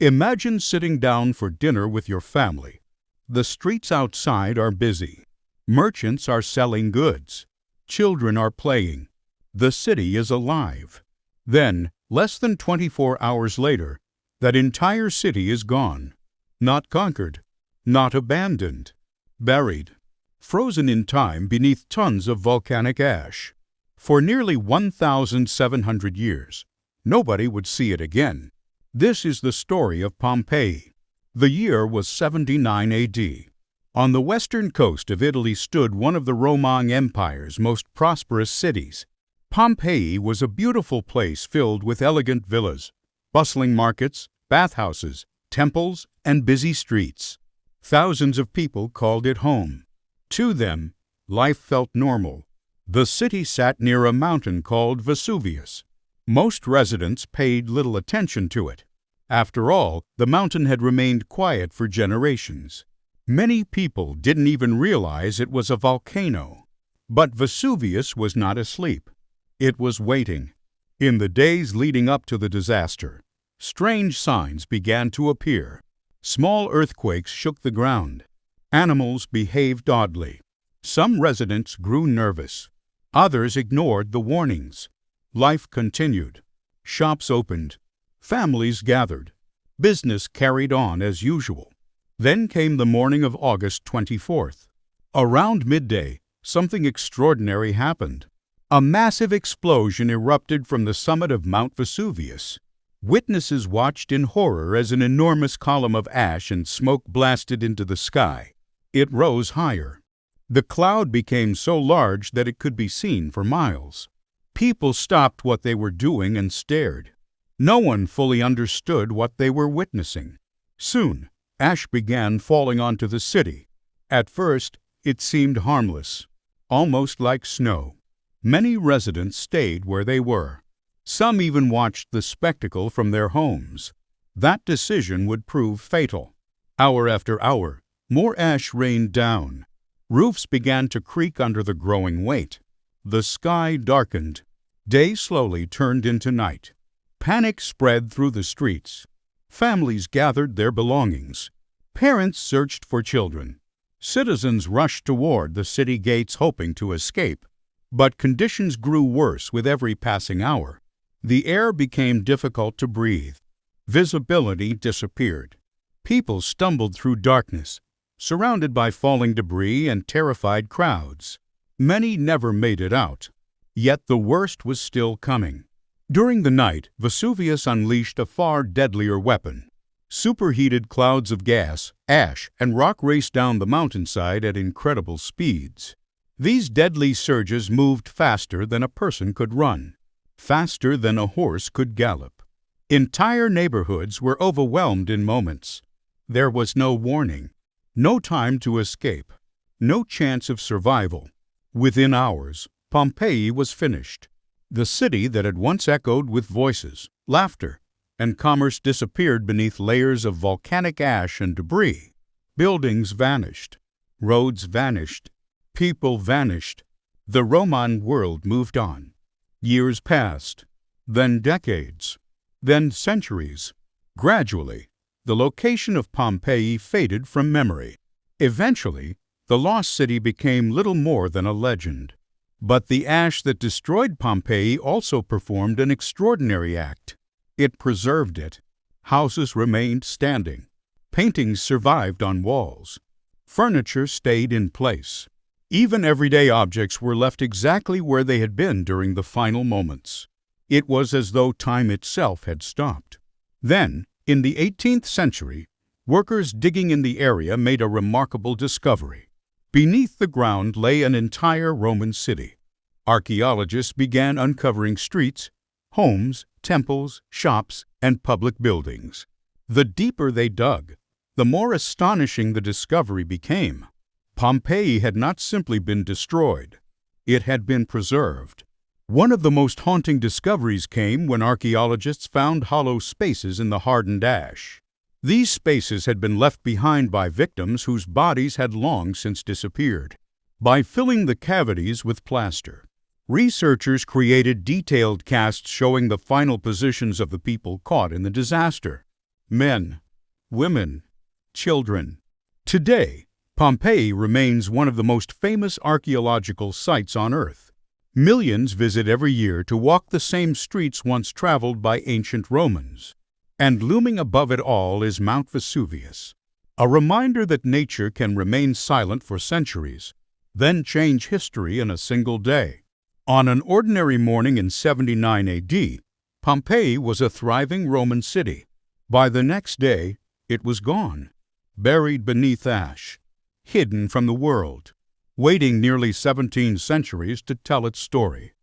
Imagine sitting down for dinner with your family. The streets outside are busy. Merchants are selling goods. Children are playing. The city is alive. Then, less than 24 hours later, that entire city is gone. Not conquered, not abandoned, buried, frozen in time beneath tons of volcanic ash. For nearly 1,700 years, nobody would see it again. This is the story of Pompeii. The year was 79 AD. On the western coast of Italy stood one of the Roman Empire's most prosperous cities. Pompeii was a beautiful place filled with elegant villas, bustling markets, bathhouses, temples, and busy streets. Thousands of people called it home. To them, life felt normal. The city sat near a mountain called Vesuvius. Most residents paid little attention to it. After all, the mountain had remained quiet for generations. Many people didn't even realize it was a volcano. But Vesuvius was not asleep. It was waiting. In the days leading up to the disaster, strange signs began to appear. Small earthquakes shook the ground. Animals behaved oddly. Some residents grew nervous. Others ignored the warnings. Life continued. Shops opened. Families gathered. Business carried on as usual. Then came the morning of August 24th. Around midday, something extraordinary happened. A massive explosion erupted from the summit of Mount Vesuvius. Witnesses watched in horror as an enormous column of ash and smoke blasted into the sky. It rose higher. The cloud became so large that it could be seen for miles. People stopped what they were doing and stared. No one fully understood what they were witnessing. Soon, ash began falling onto the city. At first, it seemed harmless, almost like snow. Many residents stayed where they were. Some even watched the spectacle from their homes. That decision would prove fatal. Hour after hour, more ash rained down. Roofs began to creak under the growing weight. The sky darkened. Day slowly turned into night. Panic spread through the streets. Families gathered their belongings. Parents searched for children. Citizens rushed toward the city gates hoping to escape. But conditions grew worse with every passing hour. The air became difficult to breathe. Visibility disappeared. People stumbled through darkness, surrounded by falling debris and terrified crowds. Many never made it out. Yet the worst was still coming. During the night, Vesuvius unleashed a far deadlier weapon. Superheated clouds of gas, ash, and rock raced down the mountainside at incredible speeds. These deadly surges moved faster than a person could run, faster than a horse could gallop. Entire neighborhoods were overwhelmed in moments. There was no warning, no time to escape, no chance of survival. Within hours, Pompeii was finished. The city that had once echoed with voices, laughter, and commerce disappeared beneath layers of volcanic ash and debris. Buildings vanished. Roads vanished. People vanished. The Roman world moved on. Years passed, then decades, then centuries. Gradually, the location of Pompeii faded from memory. Eventually, the lost city became little more than a legend. But the ash that destroyed Pompeii also performed an extraordinary act. It preserved it. Houses remained standing. Paintings survived on walls. Furniture stayed in place. Even everyday objects were left exactly where they had been during the final moments. It was as though time itself had stopped. Then, in the 18th century, workers digging in the area made a remarkable discovery. Beneath the ground lay an entire Roman city. Archaeologists began uncovering streets, homes, temples, shops, and public buildings. The deeper they dug, the more astonishing the discovery became. Pompeii had not simply been destroyed. It had been preserved. One of the most haunting discoveries came when archaeologists found hollow spaces in the hardened ash. These spaces had been left behind by victims whose bodies had long since disappeared. By filling the cavities with plaster, researchers created detailed casts showing the final positions of the people caught in the disaster. men, women, children. Today, Pompeii remains one of the most famous archaeological sites on Earth. Millions visit every year to walk the same streets once traveled by ancient Romans. And looming above it all is Mount Vesuvius, a reminder that nature can remain silent for centuries, then change history in a single day. On an ordinary morning in 79 AD, Pompeii was a thriving Roman city. By the next day, it was gone, buried beneath ash, hidden from the world, waiting nearly 17 centuries to tell its story.